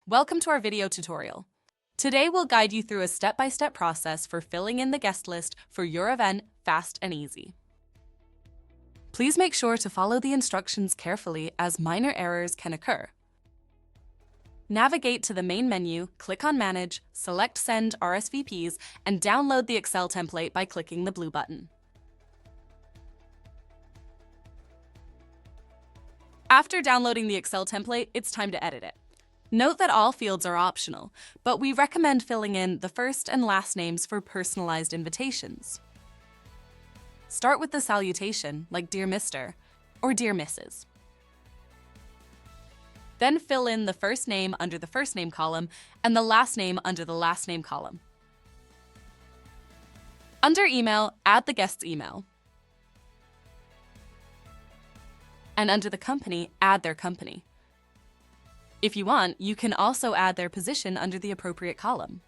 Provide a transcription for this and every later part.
Welcome to our video tutorial. Today we'll guide you through a step-by-step process for filling in the guest list for your event fast and easy. Please make sure to follow the instructions carefully as minor errors can occur. Navigate to the main menu, click on Manage, select Send RSVPs, and download the Excel template by clicking the blue button. After downloading the Excel template, it's time to edit it. Note that all fields are optional, but we recommend filling in the first and last names for personalized invitations. Start with the salutation, like Dear Mr. or Dear Mrs. Then fill in the first name under the first name column and the last name under the last name column. Under Email, add the guest's email. And under the company, add their company. If you want, you can also add their position under the appropriate column.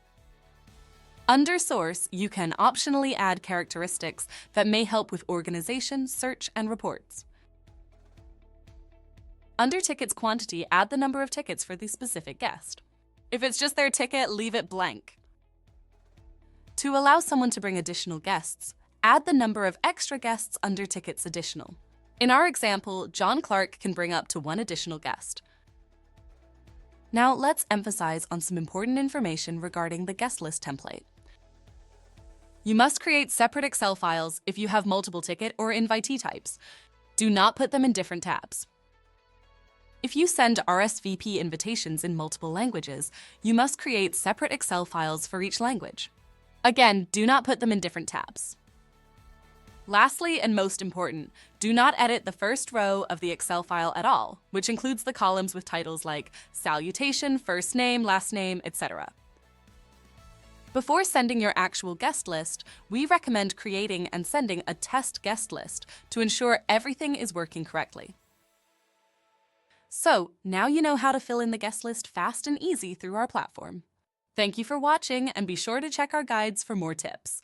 Under Source, you can optionally add characteristics that may help with organization, search, and reports. Under Tickets Quantity, add the number of tickets for the specific guest. If it's just their ticket, leave it blank. To allow someone to bring additional guests, add the number of extra guests under Tickets Additional. In our example, John Clark can bring up to one additional guest. Now let's emphasize on some important information regarding the guest list template. You must create separate Excel files if you have multiple ticket or invitee types. Do not put them in different tabs. If you send RSVP invitations in multiple languages, you must create separate Excel files for each language. Again, do not put them in different tabs. Lastly, and most important, do not edit the first row of the Excel file at all, which includes the columns with titles like salutation, first name, last name, etc. Before sending your actual guest list, we recommend creating and sending a test guest list to ensure everything is working correctly. So, now you know how to fill in the guest list fast and easy through our platform. Thank you for watching, and be sure to check our guides for more tips.